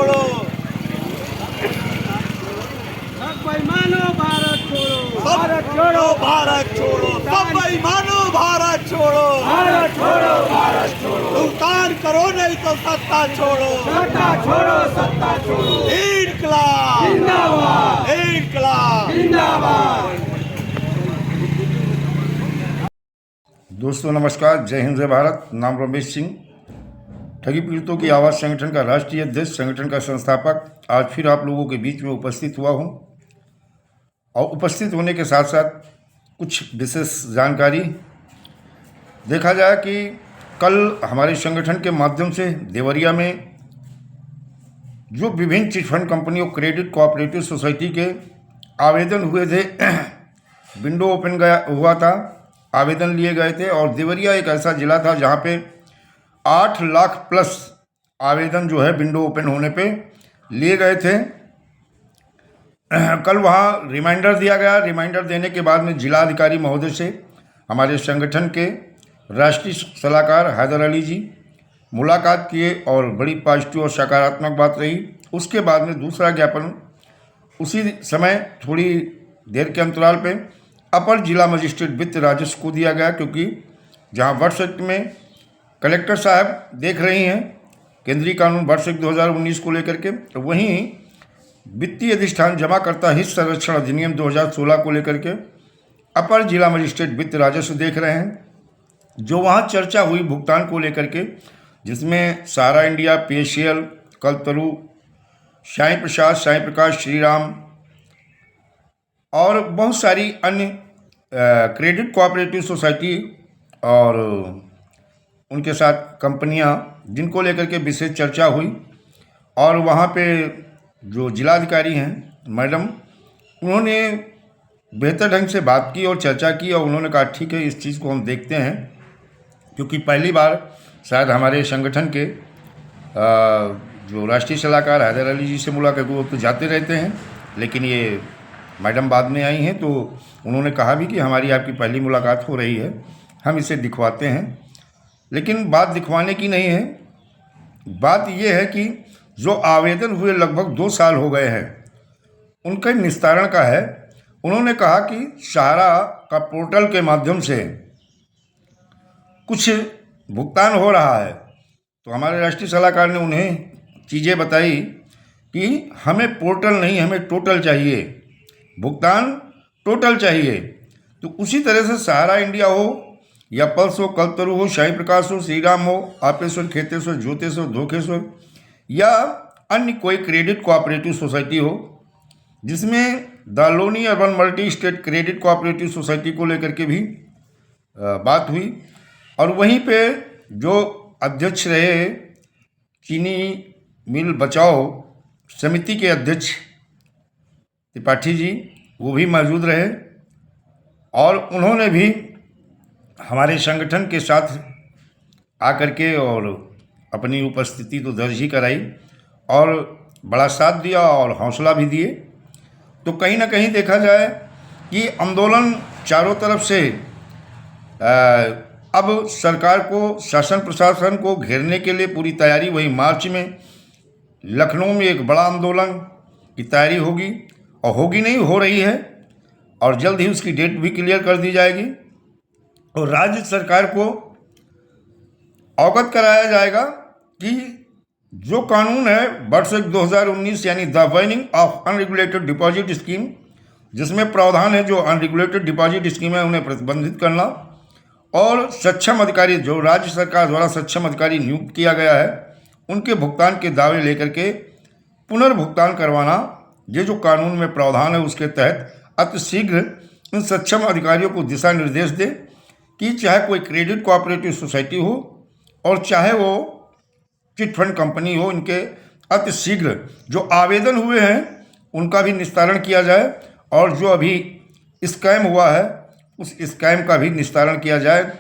छोड़ो, सब बेईमानो भारत छोड़ो, भारत छोड़ो, भारत छोड़ो, सब बेईमानो भारत छोड़ो, भारत छोड़ो, भारत छोड़ो, भुगतान करो नहीं तो सत्ता छोड़ो, सत्ता छोड़ो, सत्ता छोड़ो, इनकलाब जिंदाबाद, इनकलाब। जिंदाबाद। दोस्तों नमस्कार, जय हिंद जय भारत। नाम रमेश सिंह, ठगी पीड़ितों की आवाज़ संगठन का राष्ट्रीय अध्यक्ष, संगठन का संस्थापक आज फिर आप लोगों के बीच में उपस्थित हुआ हूं। और उपस्थित होने के साथ साथ कुछ विशेष जानकारी। देखा जाए कि कल हमारे संगठन के माध्यम से देवरिया में जो विभिन्न चिट फंड कंपनियों, क्रेडिट कोऑपरेटिव सोसाइटी के आवेदन हुए थे, विंडो ओपन हुआ था, आवेदन लिए गए थे। और देवरिया एक ऐसा ज़िला था जहाँ पे 8 लाख प्लस आवेदन जो है विंडो ओपन होने पे लिए गए थे। कल वहाँ रिमाइंडर दिया गया। रिमाइंडर देने के बाद में जिलाधिकारी महोदय से हमारे संगठन के राष्ट्रीय सलाहकार हैदर अली जी मुलाकात किए और बड़ी पॉजिटिव और सकारात्मक बात रही। उसके बाद में दूसरा ज्ञापन उसी समय थोड़ी देर के अंतराल पे अपर जिला मजिस्ट्रेट वित्त राजस्व को दिया गया, क्योंकि जहाँ वर्ष एक्ट में कलेक्टर साहब देख रही हैं केंद्रीय कानून वर्ष 2019 को लेकर के, वहीं वित्तीय अधिष्ठान जमाकर्ता हित संरक्षण अधिनियम 2016 को लेकर के अपर जिला मजिस्ट्रेट वित्त राजस्व देख रहे हैं। जो वहाँ चर्चा हुई भुगतान को लेकर के, जिसमें सहारा इंडिया, PSCL, कल्पतरू, साईं प्रसाद, साईं प्रकाश, श्रीराम और बहुत सारी अन्य क्रेडिट कोऑपरेटिव सोसाइटी और उनके साथ कंपनियां, जिनको लेकर के विशेष चर्चा हुई। और वहाँ पे जो जिलाधिकारी हैं मैडम, उन्होंने बेहतर ढंग से बात की और चर्चा की और उन्होंने कहा ठीक है, इस चीज़ को हम देखते हैं, क्योंकि पहली बार शायद हमारे संगठन के जो राष्ट्रीय सलाहकार हैदर अली जी से मुलाकात, वो तो जाते रहते हैं, लेकिन ये मैडम बाद में आई हैं, तो उन्होंने कहा भी कि हमारी आपकी पहली मुलाकात हो रही है, हम इसे दिखवाते हैं। लेकिन बात दिखवाने की नहीं है, बात ये है कि जो आवेदन हुए लगभग 2 साल हो गए हैं, उनके निस्तारण का है। उन्होंने कहा कि सहारा का पोर्टल के माध्यम से कुछ भुगतान हो रहा है, तो हमारे राष्ट्रीय सलाहकार ने उन्हें चीज़ें बताई कि हमें पोर्टल नहीं, हमें टोटल चाहिए, भुगतान टोटल चाहिए। तो उसी तरह से सहारा इंडिया हो या पल्स हो, कल्पतरू हो, साईं प्रकाश हो, श्रीराम हो, आपेश्वर, खेतेश्वर, ज्योतेश्वर, धोखेश्वर या अन्य कोई क्रेडिट कोऑपरेटिव सोसाइटी हो, जिसमें the Loni urban multi state credit cooperative society को लेकर के भी बात हुई। और वहीं पे जो अध्यक्ष रहे चीनी मिल बचाओ समिति के अध्यक्ष त्रिपाठी जी, वो भी मौजूद रहे और उन्होंने भी हमारे संगठन के साथ आकर के और अपनी उपस्थिति तो दर्ज ही कराई और बड़ा साथ दिया और हौसला भी दिए। तो कहीं ना कहीं देखा जाए कि आंदोलन चारों तरफ से अब सरकार को, शासन प्रशासन को घेरने के लिए पूरी तैयारी। वही मार्च में लखनऊ में एक बड़ा आंदोलन की तैयारी होगी, और होगी नहीं, हो रही है, और जल्द ही उसकी डेट भी क्लियर कर दी जाएगी। और राज्य सरकार को अवगत कराया जाएगा कि जो कानून है वर्ष 2019 यानी the banning of unregulated deposit scheme, जिसमें प्रावधान है जो अनरेगुलेटेड डिपॉजिट स्कीम है उन्हें प्रतिबंधित करना, और सक्षम अधिकारी, जो राज्य सरकार द्वारा सक्षम अधिकारी नियुक्त किया गया है, उनके भुगतान के दावे लेकर के पुनर्भुगतान करवाना। ये जो कानून में प्रावधान है उसके तहत अतिशीघ्र इन सक्षम अधिकारियों को दिशा निर्देश दे कि चाहे कोई क्रेडिट कोऑपरेटिव सोसाइटी हो और चाहे वो चिट फंड कंपनी हो, इनके अतिशीघ्र जो आवेदन हुए हैं उनका भी निस्तारण किया जाए, और जो अभी स्कैम हुआ है उस स्कैम का भी निस्तारण किया जाए।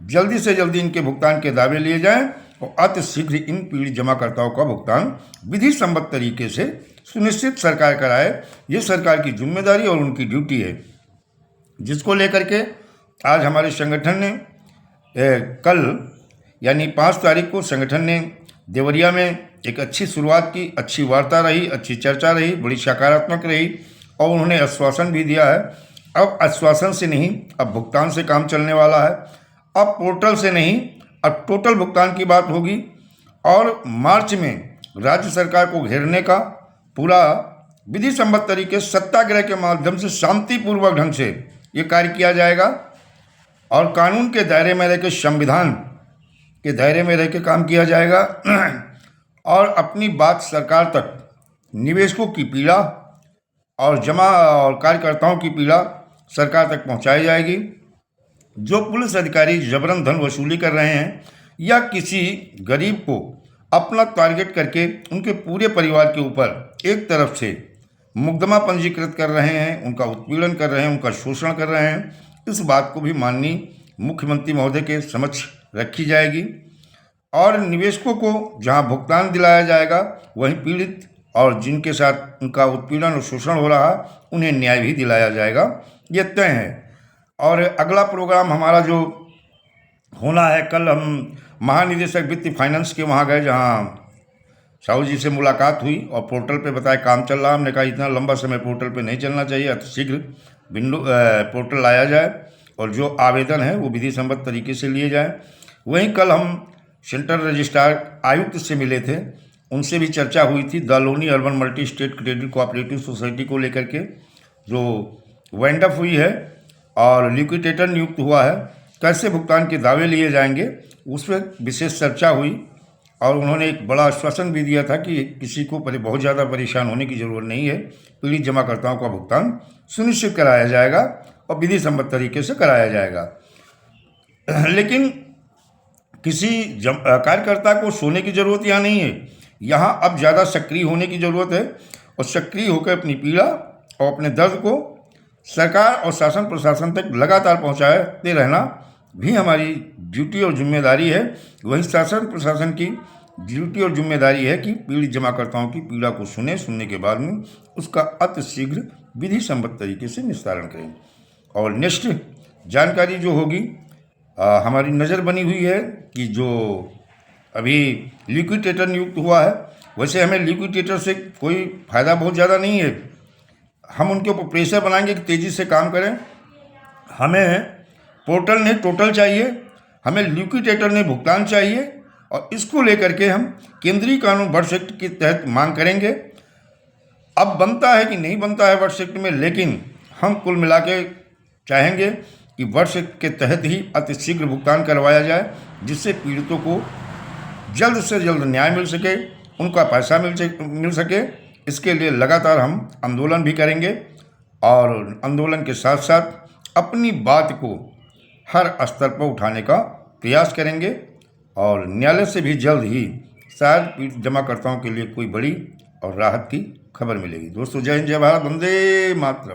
जल्दी से जल्दी इनके भुगतान के दावे लिए जाएं और अतिशीघ्र इन पीड़ित जमाकर्ताओं का भुगतान विधि सम्मत तरीके से सुनिश्चित सरकार कराए। ये सरकार की जिम्मेदारी और उनकी ड्यूटी है, जिसको लेकर के आज हमारे संगठन ने कल यानी 5 तारीख को संगठन ने देवरिया में एक अच्छी शुरुआत की, अच्छी वार्ता रही, अच्छी चर्चा रही, बड़ी सकारात्मक रही और उन्होंने आश्वासन भी दिया है। अब आश्वासन से नहीं, अब भुगतान से काम चलने वाला है। अब पोर्टल से नहीं, अब टोटल भुगतान की बात होगी और मार्च में राज्य सरकार को घेरने का पूरा विधि सम्मत तरीके सत्याग्रह के माध्यम से शांतिपूर्वक ढंग से ये कार्य किया जाएगा और कानून के दायरे में रहकर, संविधान के दायरे में रह के काम किया जाएगा और अपनी बात सरकार तक, निवेशकों की पीड़ा और जमा और कार्यकर्ताओं की पीड़ा सरकार तक पहुंचाई जाएगी। जो पुलिस अधिकारी जबरन धन वसूली कर रहे हैं या किसी गरीब को अपना टारगेट करके उनके पूरे परिवार के ऊपर एक तरफ से मुकदमा पंजीकृत कर रहे हैं, उनका उत्पीड़न कर रहे हैं, उनका शोषण कर रहे हैं, इस बात को भी माननीय मुख्यमंत्री महोदय के समक्ष रखी जाएगी और निवेशकों को जहां भुगतान दिलाया जाएगा वहीं पीड़ित और जिनके साथ उनका उत्पीड़न और शोषण हो रहा उन्हें न्याय भी दिलाया जाएगा, ये तय है। और अगला प्रोग्राम हमारा जो होना है, कल हम महानिदेशक वित्त फाइनेंस के वहाँ गए, जहाँ साहू जी से मुलाकात हुई और पोर्टल पे बताया काम चल रहा। हमने कहा इतना लंबा समय पोर्टल पे नहीं चलना चाहिए, अति शीघ्र विंडो पोर्टल लाया जाए और जो आवेदन है वो विधि सम्मत तरीके से लिए जाए। वहीं कल हम सेंट्रल रजिस्ट्रार आयुक्त से मिले थे, उनसे भी चर्चा हुई थी दालोनी urban multi state credit cooperative society को लेकर के, जो वाइंड अप हुई है और लिक्विडेटर नियुक्त हुआ है, कैसे भुगतान के दावे लिए जाएंगे, उस पर विशेष चर्चा हुई और उन्होंने एक बड़ा आश्वासन भी दिया था कि किसी को बहुत ज़्यादा परेशान होने की ज़रूरत नहीं है, पीड़ित जमाकर्ताओं का भुगतान सुनिश्चित कराया जाएगा और विधि सम्मत तरीके से कराया जाएगा। लेकिन किसी कार्यकर्ता को सोने की ज़रूरत यहाँ नहीं है, यहाँ अब ज़्यादा सक्रिय होने की ज़रूरत है और सक्रिय होकर अपनी पीड़ा और अपने दर्द को सरकार और शासन प्रशासन तक लगातार पहुँचाते रहना भी हमारी ड्यूटी और जिम्मेदारी है। वही शासन प्रशासन की ड्यूटी और जिम्मेदारी है कि पीड़ित जमाकर्ताओं की पीड़ा को सुनने के बाद में उसका अति शीघ्र विधि सम्मत तरीके से निस्तारण करें। और नेक्स्ट जानकारी जो होगी, हमारी नज़र बनी हुई है कि जो अभी लिक्विडेटर नियुक्त हुआ है, वैसे हमें लिक्विडेटर से कोई फ़ायदा बहुत ज़्यादा नहीं है, हम उनके ऊपर प्रेशर बनाएंगे कि तेज़ी से काम करें। हमें पोर्टल ने टोटल चाहिए, हमें लिक्विडेटर ने भुगतान चाहिए और इसको लेकर के हम केंद्रीय कानून वर्ष एक्ट के तहत मांग करेंगे। अब बनता है कि नहीं बनता है वर्ष एक्ट में, लेकिन हम कुल मिला के चाहेंगे कि वर्ष एक्ट के तहत ही अति शीघ्र भुगतान करवाया जाए, जिससे पीड़ितों को जल्द से जल्द न्याय मिल सके, उनका पैसा मिल सके। इसके लिए लगातार हम आंदोलन भी करेंगे और आंदोलन के साथ साथ अपनी बात को हर स्तर पर उठाने का प्रयास करेंगे और न्यायालय से भी जल्द ही शायद पीड़ित जमाकर्ताओं के लिए कोई बड़ी और राहत की खबर मिलेगी। दोस्तों, जय हिंद, जय भारत, वंदे मातरम।